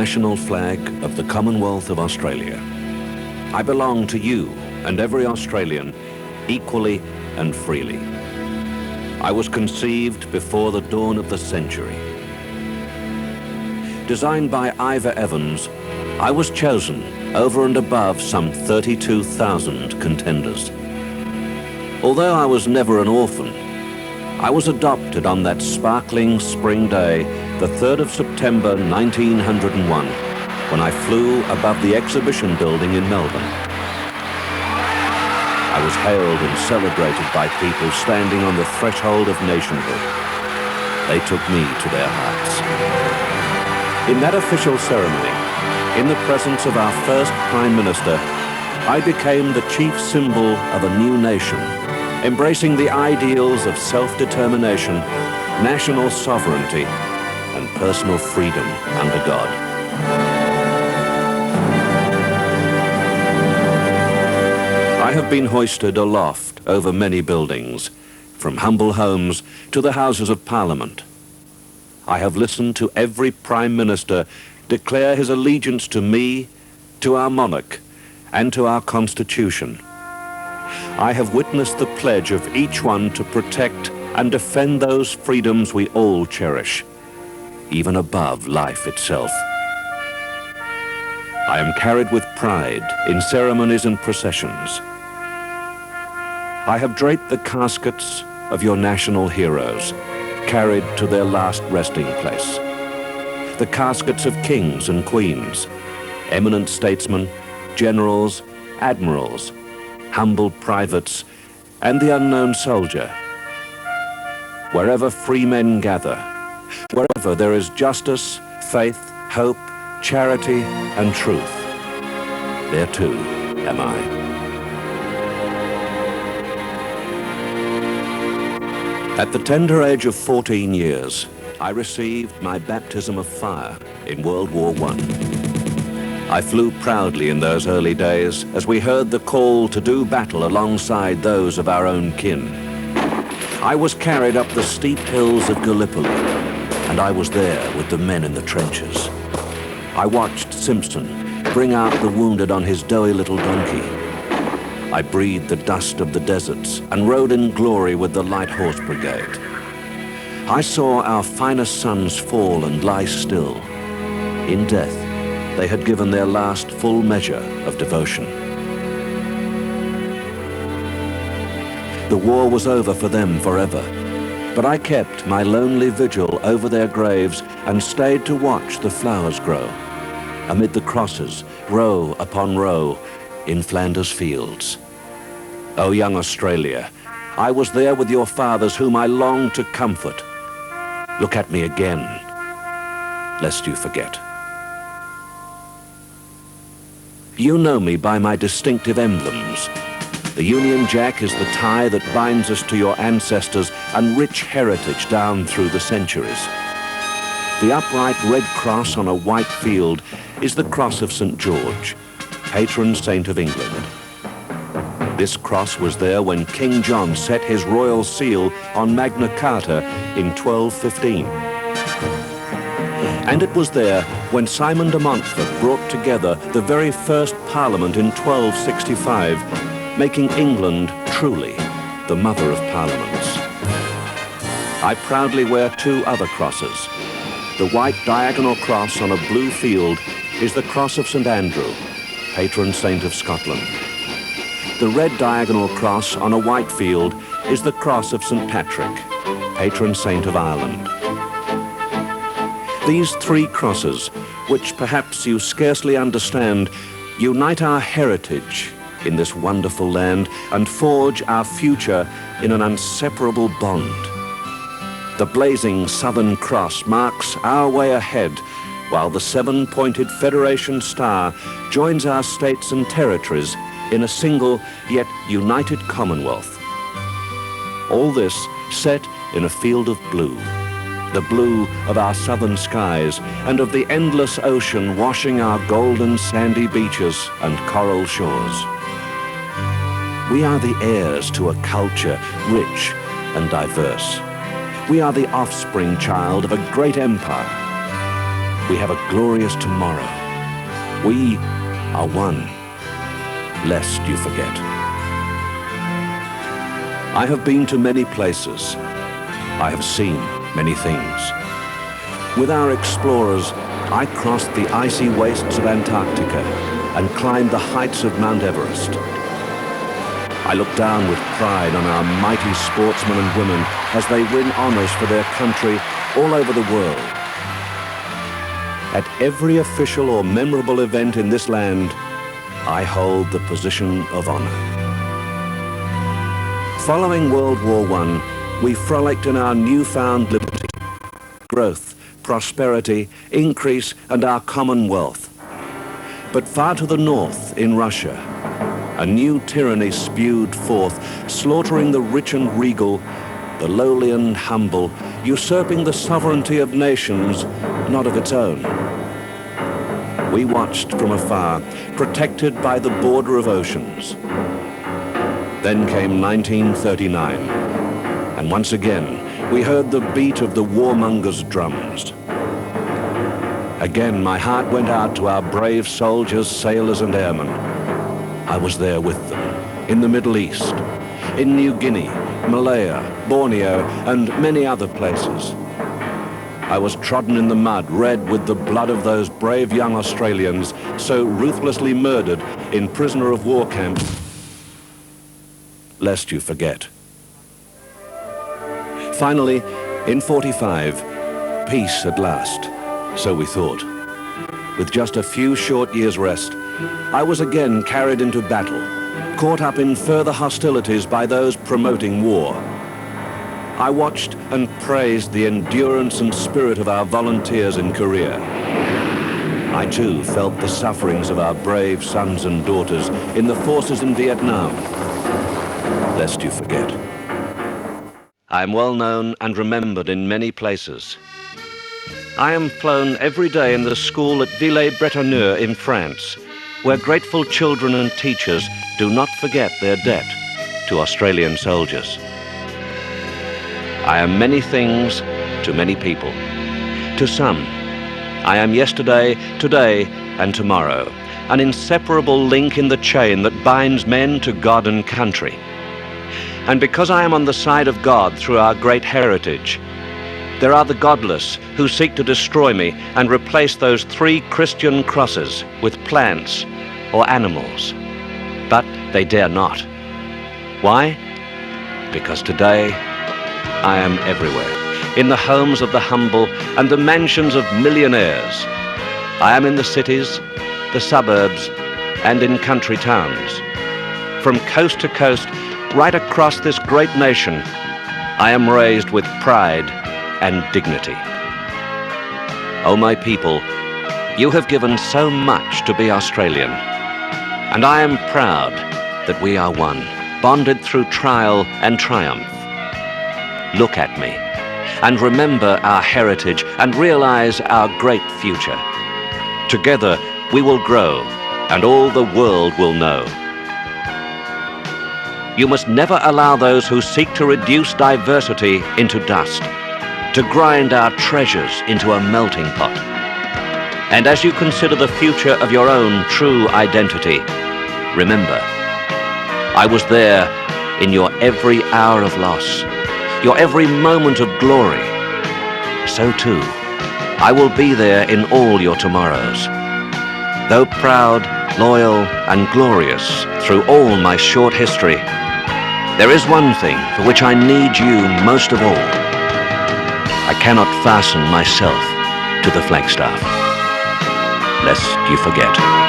national flag of the Commonwealth of Australia. I belong to you and every Australian equally and freely. I was conceived before the dawn of the century. Designed by Ivor Evans, I was chosen over and above some 32,000 contenders. Although I was never an orphan, I was adopted on that sparkling spring day, the 3rd of September 1901, when I flew above the exhibition building in Melbourne. I was hailed and celebrated by people standing on the threshold of nationhood. They took me to their hearts. In that official ceremony, in the presence of our first Prime Minister, I became the chief symbol of a new nation, embracing the ideals of self-determination, national sovereignty, and personal freedom under God. I have been hoisted aloft over many buildings, from humble homes to the Houses of Parliament. I have listened to every Prime Minister declare his allegiance to me, to our monarch, and to our Constitution. I have witnessed the pledge of each one to protect and defend those freedoms we all cherish, even above life itself. I am carried with pride in ceremonies and processions. I have draped the caskets of your national heroes, carried to their last resting place. The caskets of kings and queens, eminent statesmen, generals, admirals, humble privates, and the unknown soldier. Wherever free men gather, wherever there is justice, faith, hope, charity, and truth, there too am I. At the tender age of 14 years, I received my baptism of fire in World War I. I flew proudly in those early days as we heard the call to do battle alongside those of our own kin. I was carried up the steep hills of Gallipoli, and I was there with the men in the trenches. I watched Simpson bring out the wounded on his doughy little donkey. I breathed the dust of the deserts and rode in glory with the Light Horse Brigade. I saw our finest sons fall and lie still. In death, they had given their last full measure of devotion. The war was over for them forever, but I kept my lonely vigil over their graves and stayed to watch the flowers grow amid the crosses, row upon row, in Flanders fields. Oh, young Australia, I was there with your fathers whom I longed to comfort. Look at me again, lest you forget. You know me by my distinctive emblems. The Union Jack is the tie that binds us to your ancestors and rich heritage down through the centuries. The upright red cross on a white field is the cross of St. George, patron saint of England. This cross was there when King John set his royal seal on Magna Carta in 1215. And it was there when Simon de Montfort brought together the very first Parliament in 1265, making England truly the mother of parliaments. I proudly wear two other crosses. The white diagonal cross on a blue field is the cross of St. Andrew, patron saint of Scotland. The red diagonal cross on a white field is the cross of St. Patrick, patron saint of Ireland. These three crosses, which perhaps you scarcely understand, unite our heritage in this wonderful land and forge our future in an inseparable bond. The blazing Southern Cross marks our way ahead, while the seven-pointed Federation Star joins our states and territories in a single yet united Commonwealth. All this set in a field of blue, the blue of our southern skies and of the endless ocean washing our golden sandy beaches and coral shores. We are the heirs to a culture rich and diverse. We are the offspring child of a great empire. We have a glorious tomorrow. We are one, lest you forget. I have been to many places. I have seen many things. With our explorers, I crossed the icy wastes of Antarctica and climbed the heights of Mount Everest. I look down with pride on our mighty sportsmen and women as they win honors for their country all over the world. At every official or memorable event in this land, I hold the position of honor. Following World War I, we frolicked in our newfound liberty, growth, prosperity, increase, and our common wealth. But far to the north, in Russia, a new tyranny spewed forth, slaughtering the rich and regal, the lowly and humble, usurping the sovereignty of nations, not of its own. We watched from afar, protected by the border of oceans. Then came 1939, and once again, we heard the beat of the warmongers' drums. Again, my heart went out to our brave soldiers, sailors, and airmen. I was there with them, in the Middle East, in New Guinea, Malaya, Borneo, and many other places. I was trodden in the mud, red with the blood of those brave young Australians so ruthlessly murdered in prisoner of war camps, lest you forget. Finally, in 45, peace at last, so we thought. With just a few short years' rest, I was again carried into battle, caught up in further hostilities by those promoting war. I watched and praised the endurance and spirit of our volunteers in Korea. I too felt the sufferings of our brave sons and daughters in the forces in Vietnam, lest you forget. I am well known and remembered in many places. I am flown every day in the school at Villers-Bretonneux in France, where grateful children and teachers do not forget their debt to Australian soldiers. I am many things to many people. To some, I am yesterday, today, and tomorrow, an inseparable link in the chain that binds men to God and country. And because I am on the side of God through our great heritage, there are the godless who seek to destroy me and replace those 3 Christian crosses with plants or animals. But they dare not. Why? Because today I am everywhere, in the homes of the humble and the mansions of millionaires. I am in the cities, the suburbs, and in country towns. From coast to coast, right across this great nation, I am raised with pride and dignity. Oh, my people, you have given so much to be Australian, and I am proud that we are one, bonded through trial and triumph. Look at me and remember our heritage and realize our great future. Together we will grow and all the world will know. You must never allow those who seek to reduce diversity into dust, to grind our treasures into a melting pot. And as you consider the future of your own true identity, remember, I was there in your every hour of loss, your every moment of glory. So too, I will be there in all your tomorrows. Though proud, loyal, and glorious through all my short history, there is one thing for which I need you most of all. I cannot fasten myself to the flagstaff, lest you forget.